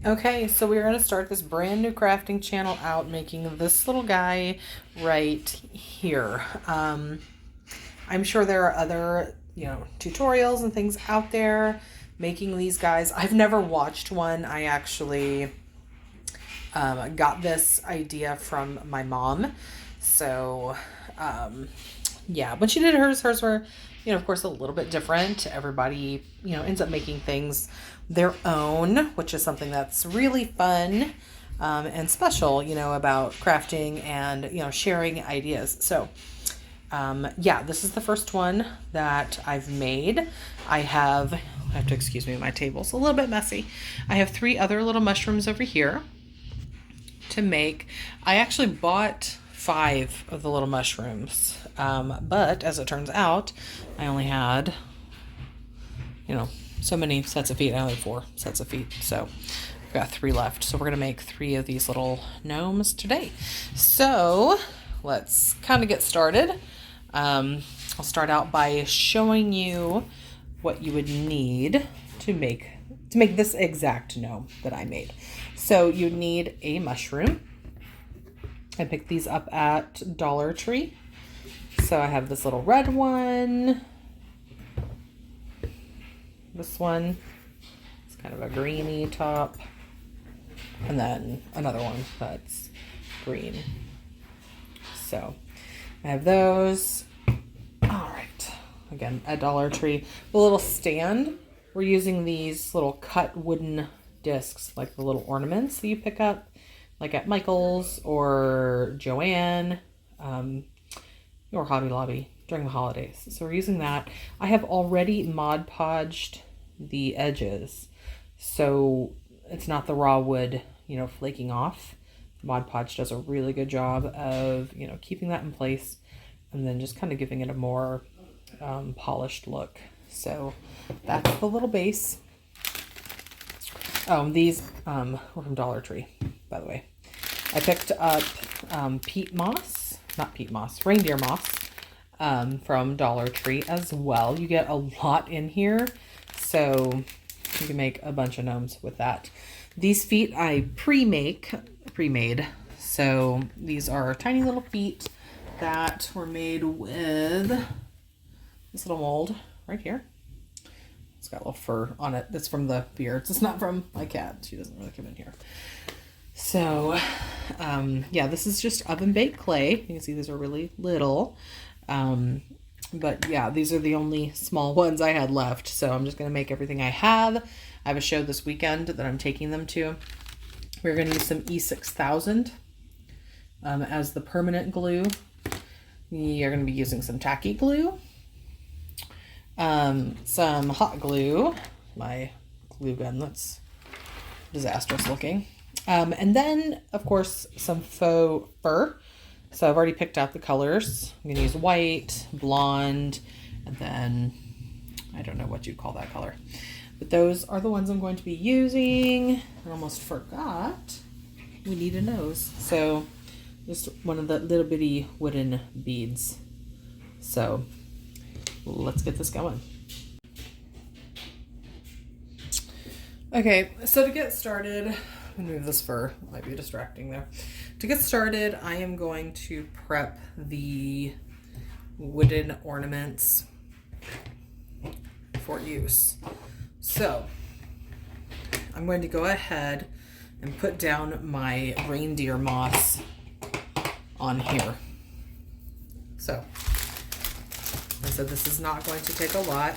Okay, so we're going to start this brand new crafting channel out making this little guy right here. I'm sure there are other, tutorials and things out there making these guys. I've never watched one. I actually got this idea from my mom. So, yeah, when she did hers were, of course, a little bit different. Everybody, ends up making things their own, which is something that's really fun and special, about crafting and, sharing ideas. So, yeah, this is the first one that I've made. I have to excuse me, my table's a little bit messy. I have 3 other little mushrooms over here to make. I actually bought 5 of the little mushrooms, but as it turns out, I only had, so many sets of feet. I only had 4 sets of feet, so I've got 3 left. So we're gonna make 3 of these little gnomes today. So let's kind of get started. I'll start out by showing you what you would need to make this exact gnome that I made. So you need a mushroom. I picked these up at Dollar Tree. So I have this little red one. This one. It's kind of a greeny top. And then another one that's green. So I have those. All right. Again, at Dollar Tree. The little stand. We're using these little cut wooden discs, like the little ornaments that you pick up, like at Michael's or Joann, or Hobby Lobby during the holidays. So we're using that. I have already Mod Podged the edges, so it's not the raw wood, flaking off. Mod Podge does a really good job of, keeping that in place and then just kind of giving it a more polished look. So that's the little base. Oh, these were from Dollar Tree, by the way. I picked up reindeer moss from Dollar Tree as well. You get a lot in here, so you can make a bunch of gnomes with that. These feet I pre-made. So these are tiny little feet that were made with this little mold right here. It's got a little fur on it. That's from the beards. It's not from my cat. She doesn't really come in here. So, yeah, this is just oven baked clay. You can see these are really little. But yeah, these are the only small ones I had left. So I'm just going to make everything I have. I have a show this weekend that I'm taking them to. We're going to use some E6000 as the permanent glue. You're going to be using some tacky glue. Some hot glue, my glue gun that's disastrous looking. And then, of course, some faux fur. So I've already picked out the colors. I'm going to use white, blonde, and then I don't know what you'd call that color. But those are the ones I'm going to be using. I almost forgot we need a nose. So just one of the little bitty wooden beads. So let's get this going. Okay, so to get started, I'm gonna move this fur, might be distracting there. To get started, I am going to prep the wooden ornaments for use. So I'm going to go ahead and put down my reindeer moss on here. So I said this is not going to take a lot.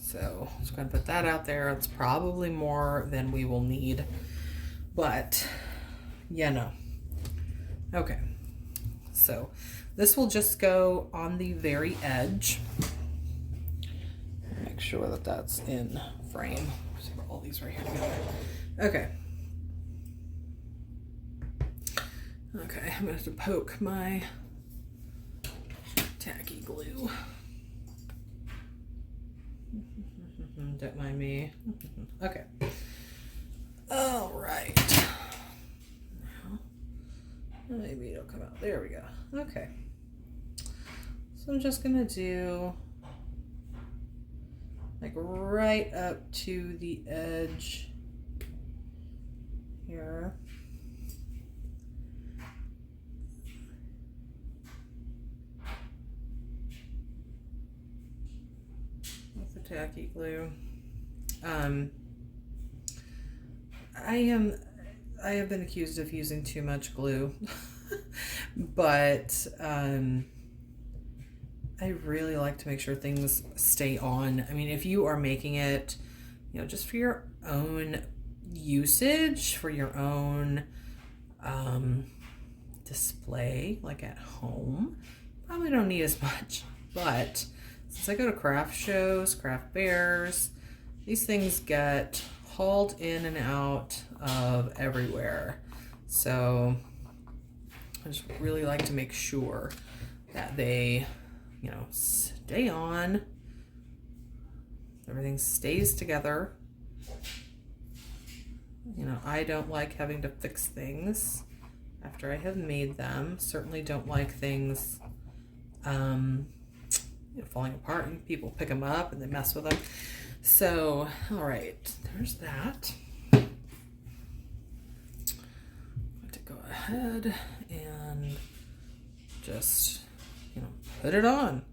So I'm just going to put that out there. It's probably more than we will need, but Okay, so this will just go on the very edge. Make sure that that's in frame. So put all these right here together. Okay, I'm going to have to poke my tacky glue. Don't mind me. Okay. All right. Now, maybe it'll come out. There we go. Okay. So I'm just gonna do like right up to the edge here. With the tacky glue. I have been accused of using too much glue, but I really like to make sure things stay on. I mean, if you are making it, you know, just for your own usage, for your own display, like at home, probably don't need as much. But since I go to craft shows, craft fairs, these things get hauled in and out of everywhere. So I just really like to make sure that they, you know, stay on. Everything stays together. You know, I don't like having to fix things after I have made them. Certainly don't like things you know, falling apart and people pick them up and they mess with them. So, all right, there's that. I'm going to go ahead and just, you know, put it on.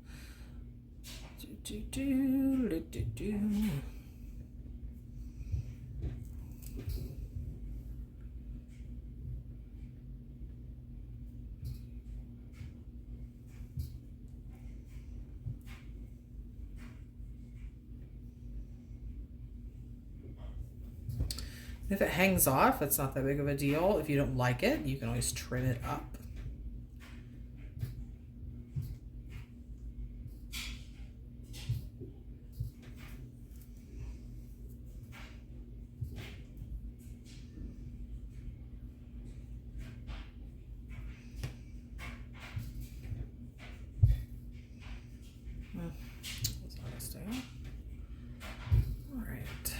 If it hangs off, it's not that big of a deal. If you don't like it, you can always trim it up. All right.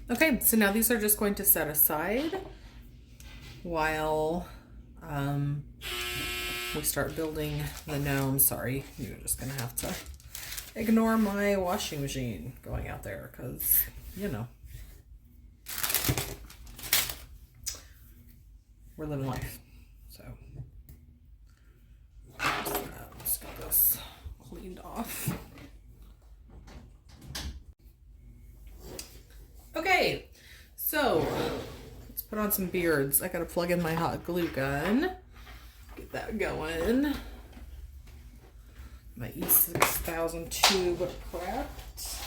Okay, so now these are just going to set aside while we start building the gnome. Sorry, you're just gonna have to ignore my washing machine going out there because, you know, we're living life. So let's get this cleaned off. Okay, so let's put on some beards. I gotta plug in my hot glue gun. Get that going. My E6000 tube prepped.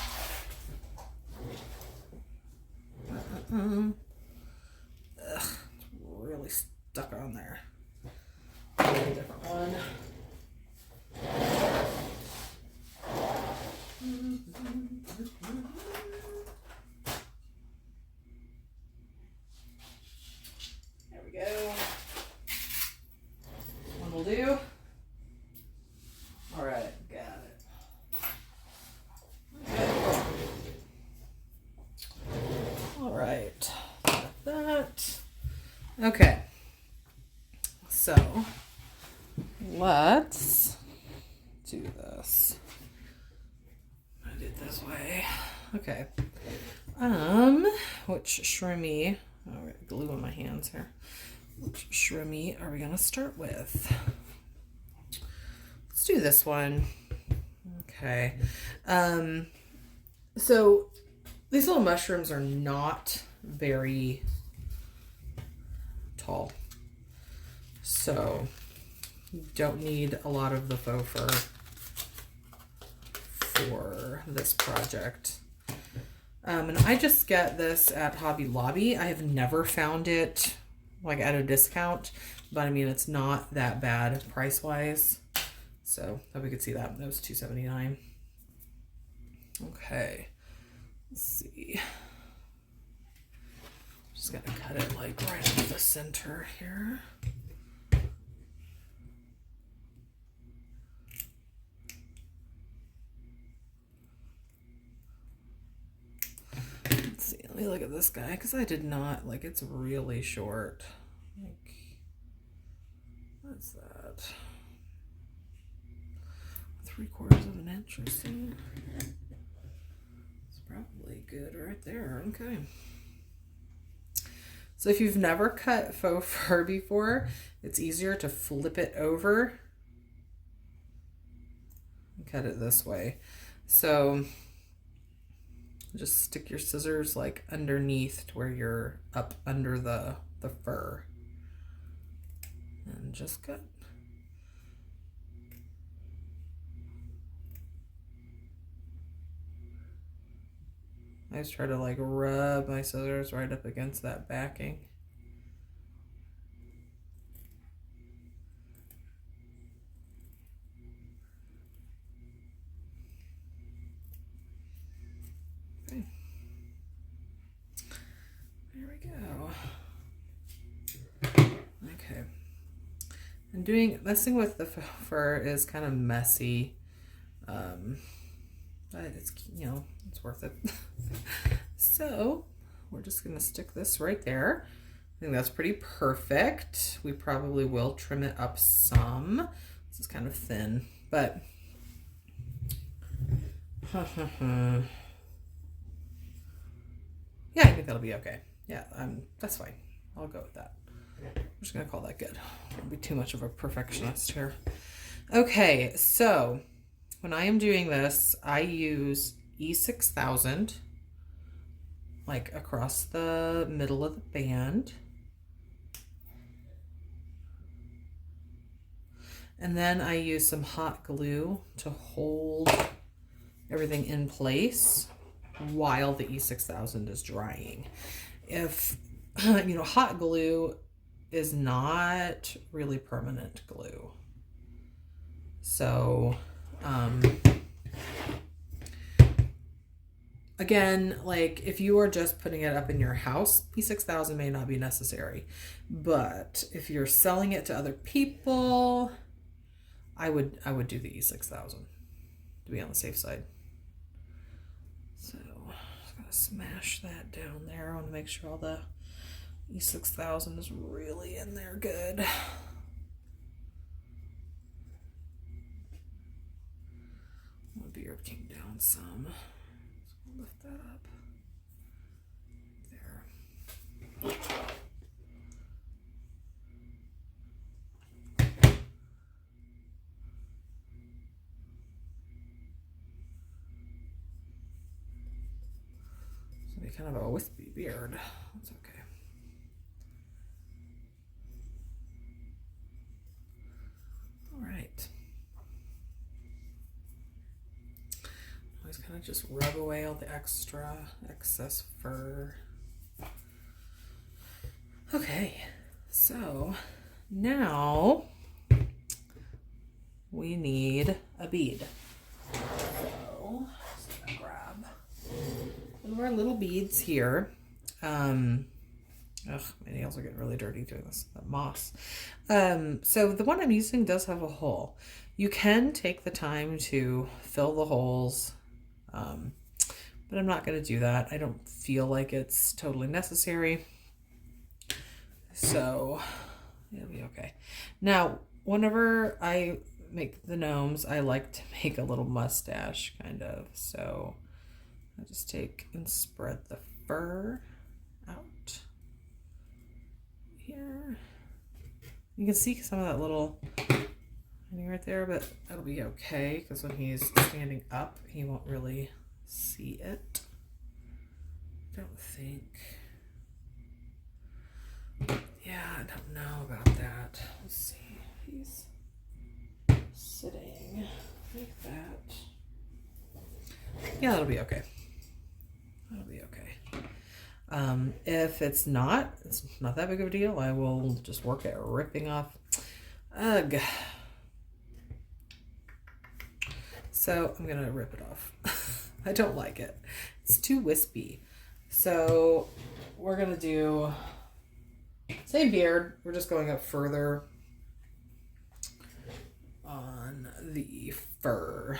Ugh, it's really stuck on there. a different one. There we go. One will do. All right, got it. Okay. All right, got that. Okay, so let's do this. I did it this way. Okay. Which shrimmy? Oh, I got glue on my hands here. Which shrimmy are we gonna start with? Let's do this one. Okay. So these little mushrooms are not very tall, so you don't need a lot of the faux fur for this project. And I just get this at Hobby Lobby. I have never found it like at a discount, but I mean, it's not that bad price wise. So hope we could see that. That was $2.79. Okay, let's see. Just gonna cut it like right in the center here. Let's see, let me look at this guy, because I did not, like, it's really short. Like, what's that? 3/4 of an inch or so. It's probably good right there. Okay. So if you've never cut faux fur before, it's easier to flip it over and cut it this way. So just stick your scissors like underneath to where you're up under the fur and just cut. I just try to like rub my scissors right up against that backing. Okay. There we go. Okay. And doing this thing with the fur is kind of messy. But it's, you know, it's worth it. So we're just gonna stick this right there. I think that's pretty perfect. We probably will trim it up some. This is kind of thin, but yeah, I think that'll be okay. Yeah, that's fine. I'll go with that. I'm just gonna call that good. Don't be too much of a perfectionist here. Okay, so when I am doing this, I use E6000 like across the middle of the band. And then I use some hot glue to hold everything in place while the E6000 is drying. If, you know, hot glue is not really permanent glue. So, again, like if you are just putting it up in your house, E6000 may not be necessary. But if you're selling it to other people, I would do the E6000 to be on the safe side. So I'm just gonna smash that down there. I want to make sure all the E6000 is really in there good. My beard came down some. So we'll lift that up. There. It's gonna be kind of a wispy beard. That's okay. All right. Always kind of just rub away all the excess fur. Okay, so now we need a bead. So, just gonna grab one of our little beads here. Ugh, my nails are getting really dirty doing this. That moss. So the one I'm using does have a hole. You can take the time to fill the holes, but I'm not going to do that. I don't feel like it's totally necessary. So it'll be okay. Now, whenever I make the gnomes, I like to make a little mustache, kind of. So I just take and spread the fur out here. You can see some of that little thing right there, but that'll be okay because when he's standing up, he won't really see it. I don't think. Yeah, I don't know about that. Let's see. He's sitting like that. Yeah, that'll be okay. That'll be okay. If it's not that big of a deal, I will just work at ripping off. Ugh. So I'm gonna rip it off. I don't like it. It's too wispy. So we're gonna do same beard. We're just going up further on the fur.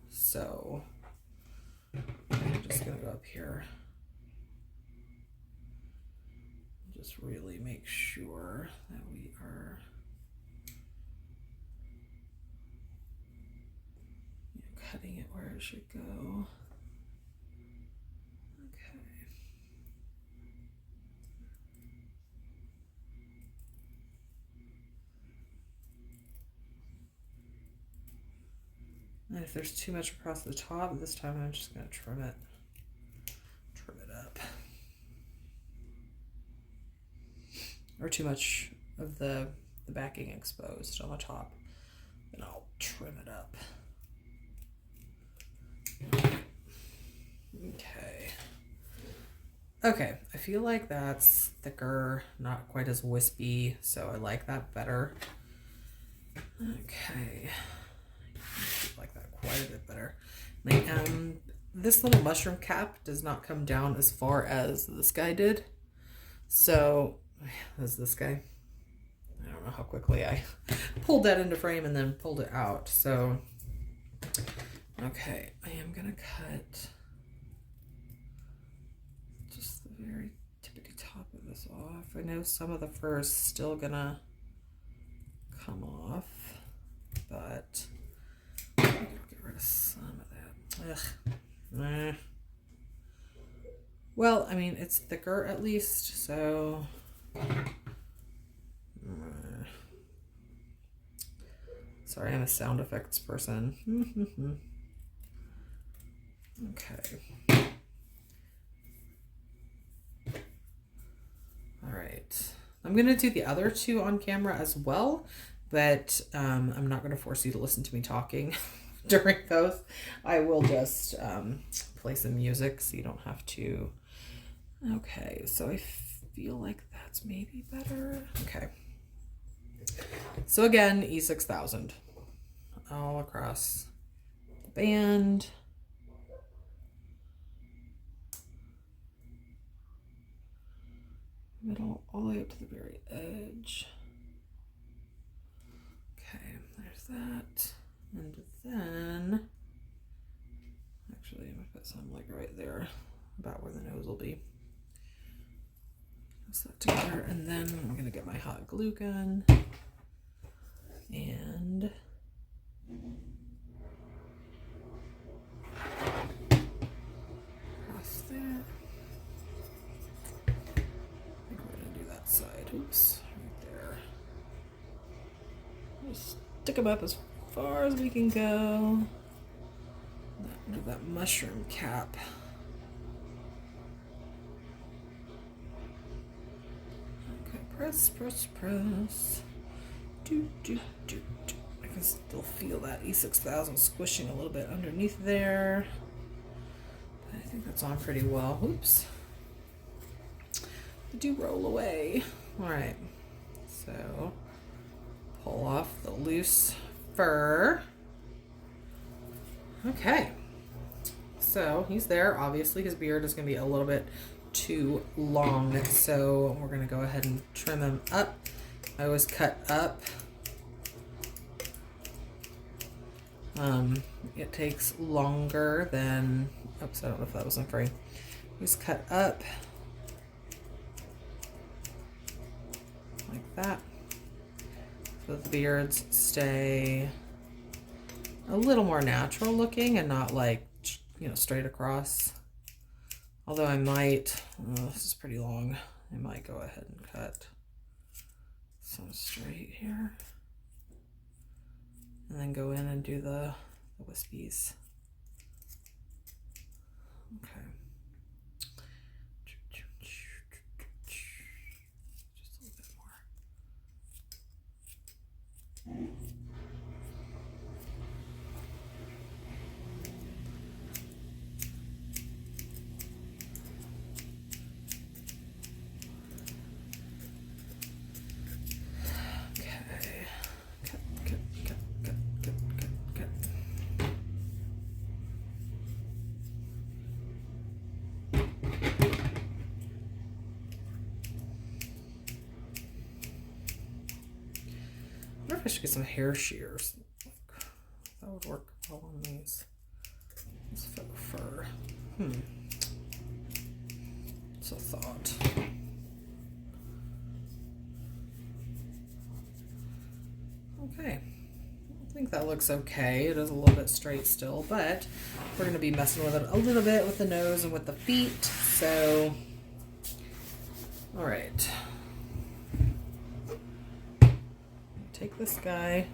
So I'm just gonna go up here. Just really make sure that we are cutting it where it should go. Okay. And if there's too much across the top, this time I'm just going to trim it up. Or too much of the backing exposed on the top, then I'll trim it up. Okay, I feel like that's thicker, not quite as wispy, so I like that better. Okay, I like that quite a bit better. This little mushroom cap does not come down as far as this guy did. So, this guy. I don't know how quickly I pulled that into frame and then pulled it out. So, okay, I am gonna cut just the very tippity top of this off. I know some of the fur is still gonna come off, but I'm gonna get rid of some of that. Ugh. Well, I mean, it's thicker at least, so sorry, I'm a sound effects person. Okay. All right. I'm going to do the other two on camera as well, but I'm not going to force you to listen to me talking during those. I will just play some music so you don't have to. Okay, so I feel like that's maybe better. Okay. So again, E6000 all across the band. Middle all the way up to the very edge. Okay, there's that. And then, actually, I'm going to put some like right there, about where the nose will be. Press that together, and then I'm going to get my hot glue gun and cross there. I think we're going to do that side. Oops, right there. Just stick them up as far as we can go. Do that mushroom cap. Okay, press, press, press. Do, do, do, do. I can still feel that E6000 squishing a little bit underneath there. But I think that's on pretty well. Oops. They do roll away. All right. So pull off the loose fur. Okay. So he's there. Obviously his beard is going to be a little bit too long. So we're going to go ahead and trim him up. I always cut up. It takes longer than, oops, I don't know if that was in frame. Just cut up like that. So the beards stay a little more natural looking and not like, you know, straight across. Although I might, this is pretty long, I might go ahead and cut some straight here. And then go in and do the wispies. Okay. Just a little bit more. I wonder if I should get some hair shears. That would work well on these. This faux fur. It's a thought. Okay. I think that looks okay. It is a little bit straight still, but we're going to be messing with it a little bit with the nose and with the feet. So, all right. Take this guy,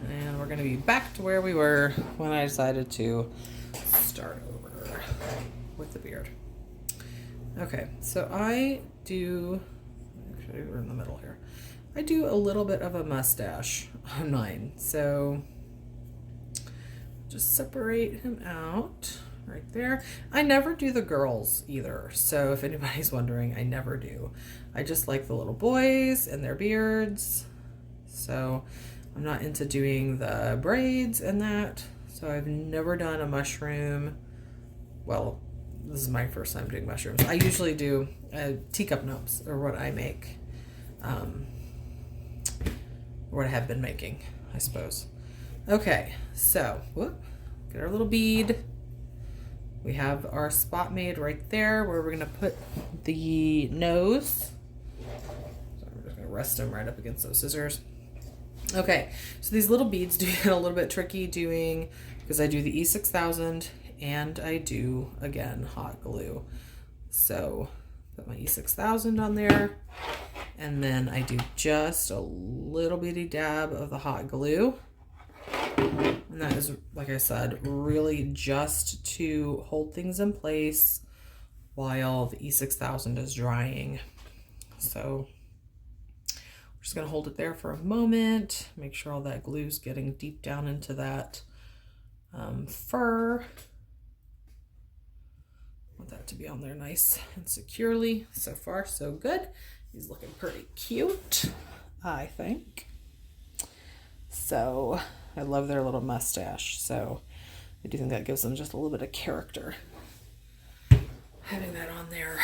and we're going to be back to where we were when I decided to start over with the beard. Okay, so I do, actually we're in the middle here. I do a little bit of a mustache on mine, so just separate him out right there. I never do the girls either, so if anybody's wondering, I never do. I just like the little boys and their beards. So I'm not into doing the braids and that. So I've never done a mushroom. Well, this is my first time doing mushrooms. I usually do teacup gnomes, or what I make. What I have been making, I suppose. Okay, so get our little bead. We have our spot made right there where we're gonna put the nose. So I'm just gonna rest them right up against those scissors. Okay, so these little beads do get a little bit tricky doing, because I do the E6000 and I do, again, hot glue. So put my E6000 on there, and then I do just a little bitty dab of the hot glue. And that is, like I said, really just to hold things in place while the E6000 is drying. So we're just going to hold it there for a moment, make sure all that glue is getting deep down into that fur. Want that to be on there nice and securely. So far, so good. He's looking pretty cute, I think. So I love their little mustache. So I do think that gives them just a little bit of character, having that on there.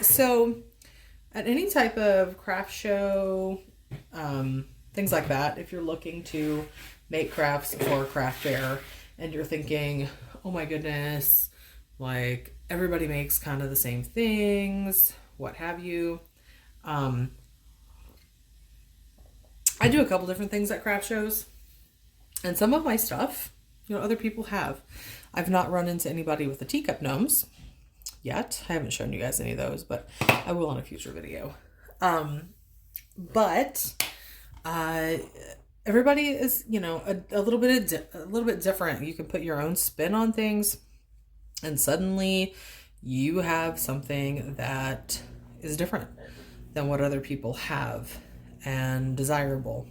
So at any type of craft show, things like that, if you're looking to make crafts for a craft fair and you're thinking, oh my goodness, like everybody makes kind of the same things, what have you. I do a couple different things at craft shows, and some of my stuff, other people have. I've not run into anybody with the teacup gnomes yet. I haven't shown you guys any of those, but I will in a future video. But everybody is, a little bit different. You can put your own spin on things, and suddenly you have something that is different than what other people have and desirable.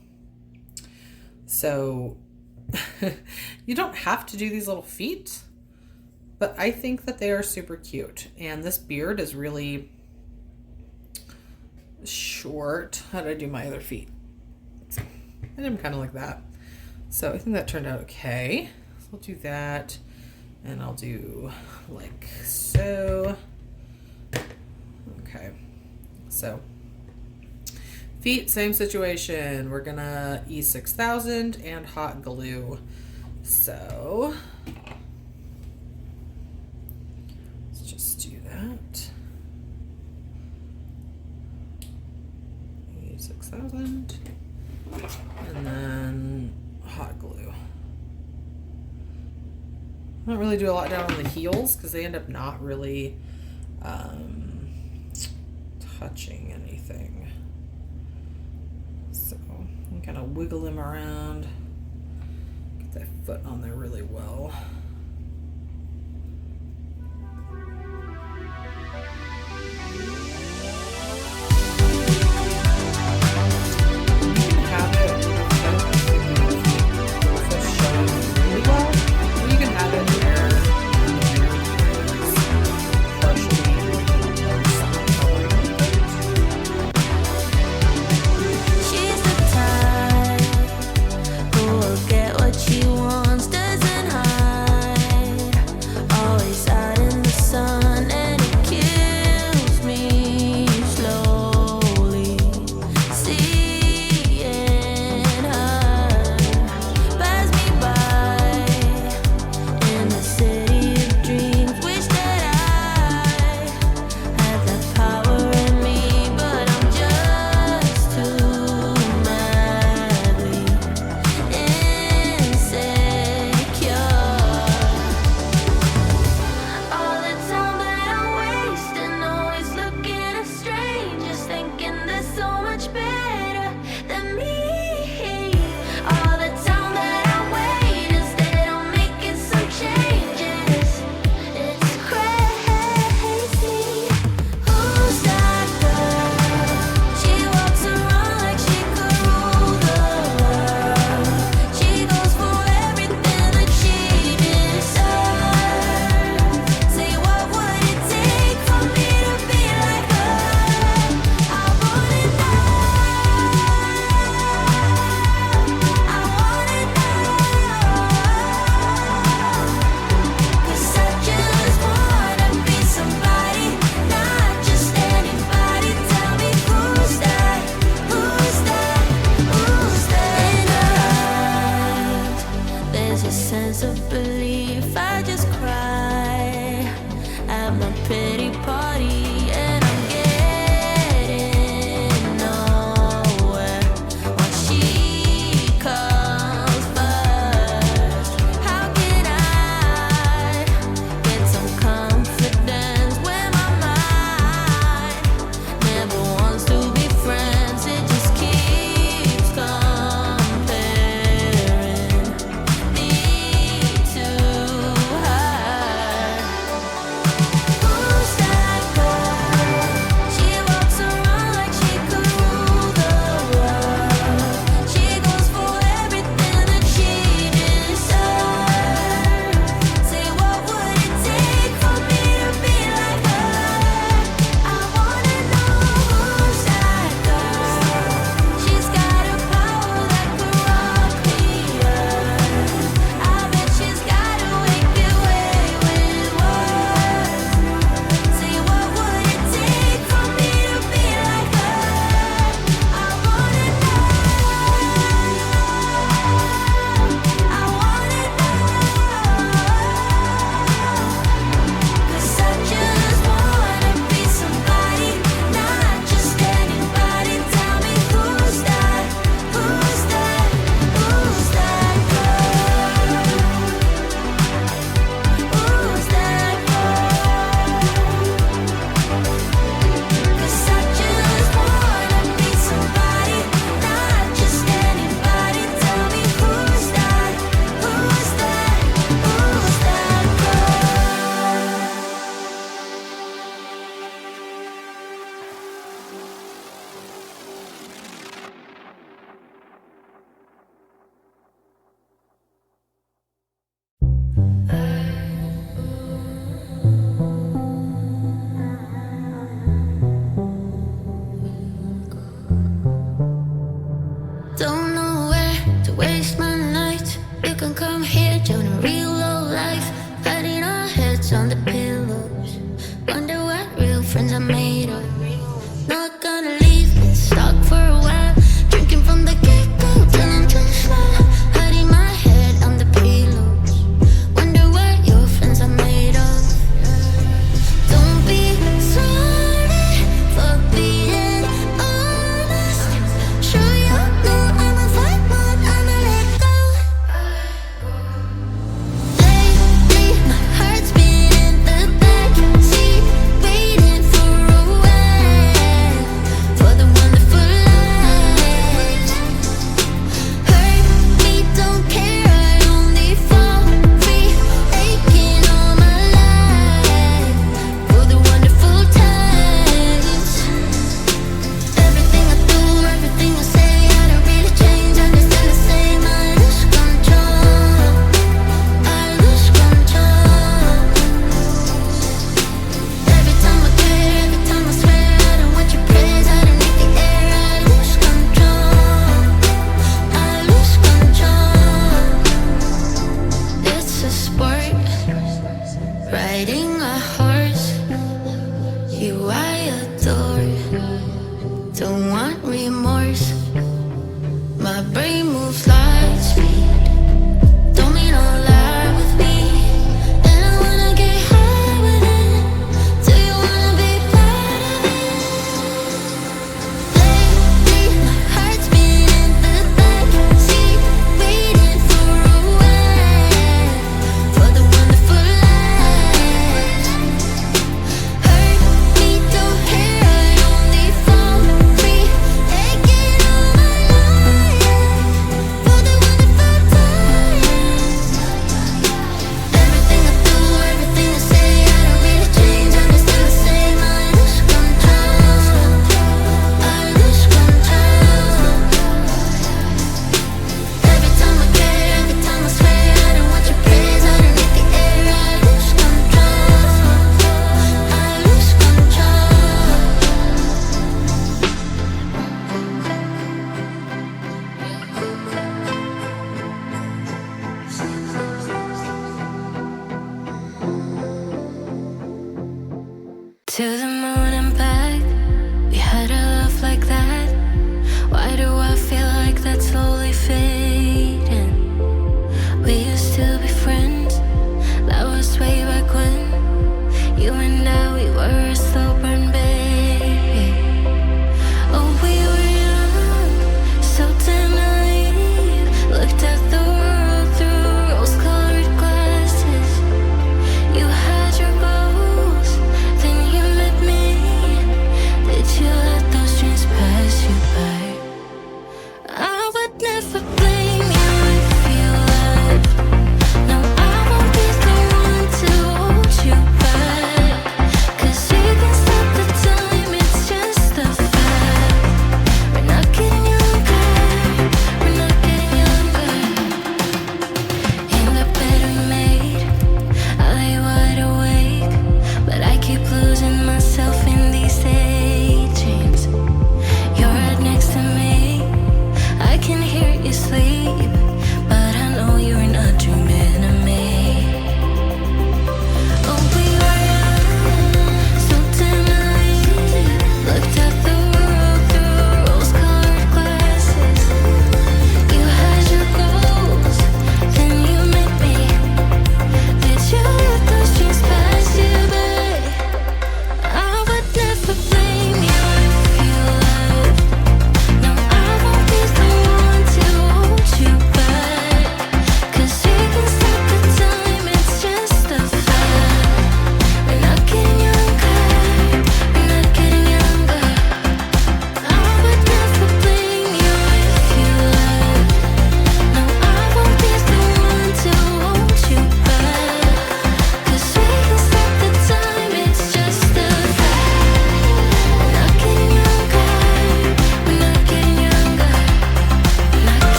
So you don't have to do these little feet, but I think that they are super cute. And this beard is really short. How did I do my other feet? I did them kind of like that. So I think that turned out okay. So I'll do that, and I'll do like so. Okay, so feet, same situation. We're gonna E6000 and hot glue. So let's just do that. E6000, and then hot glue. I don't really do a lot down on the heels because they end up not really touching anything. So you kind of wiggle them around, get that foot on there really well. She wants, doesn't hide.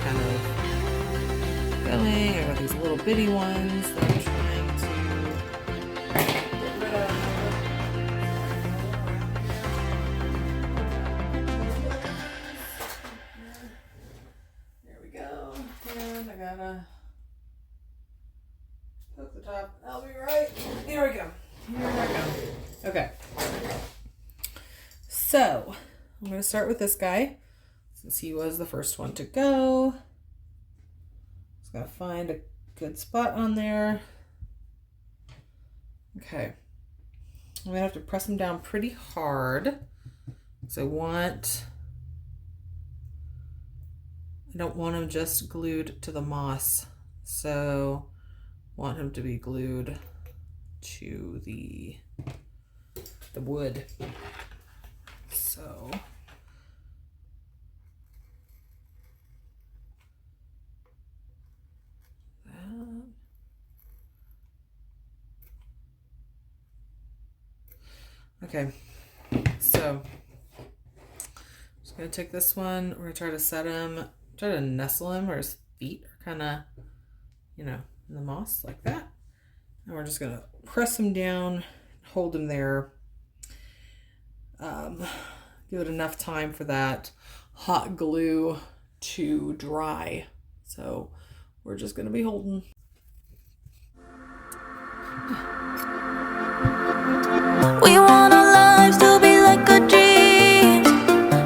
kind of going. I got these little bitty ones that I'm trying to get rid of. There we go. And I gotta hook the top. I'll be right. Here we go. Here I go. Okay. So I'm going to start with this guy since he was the first one to go. Just got to find a good spot on there. Okay. I'm going to have to press him down pretty hard because I don't want him just glued to the moss. So I want him to be glued to the wood. So that. Okay, so I'm just gonna take this one. We're gonna try to set him, try to nestle him where his feet are kind of, in the moss like that. And we're just gonna press him down, hold him there. Give it enough time for that hot glue to dry. So we're just gonna be holding. We want our lives to be like a dream,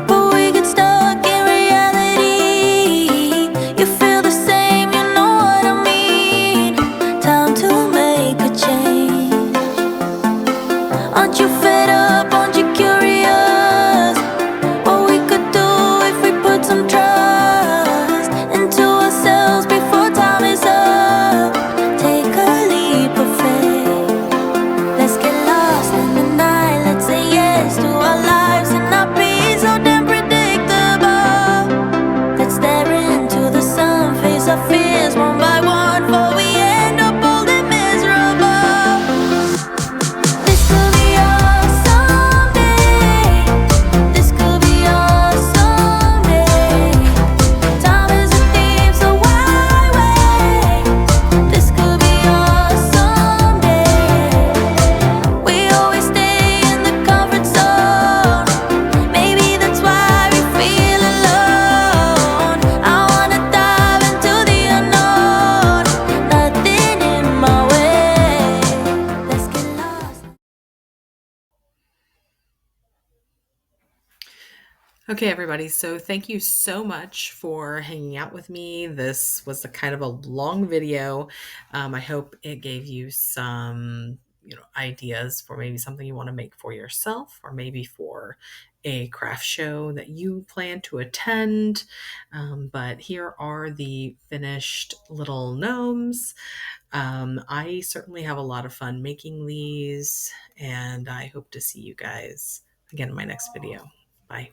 but we get stuck in reality. You feel the same, you know what I mean. Time to make a change. Aren't you fed up? Aren't you curious? What we could do if we put some trust into ourselves before time is up. Take a leap of faith. Let's get lost in the night. Let's say yes to our lives and not be so damn predictable. Let's stare into the sun, face our fears one by one, before we end up old and miserable. This could be us someday. This could be us someday. Time is a thief, so why wait? This could be us someday. We always stay in the comfort zone. Maybe that's why we feel alone. I wanna dive into the unknown. Nothing in my way. Let's get lost. Okay, everybody. So thank you so much for hanging out with me. This was a kind of a long video. I hope it gave you some, ideas for maybe something you want to make for yourself, or maybe for a craft show that you plan to attend. But here are the finished little gnomes. I certainly have a lot of fun making these, and I hope to see you guys again in my next video. Bye.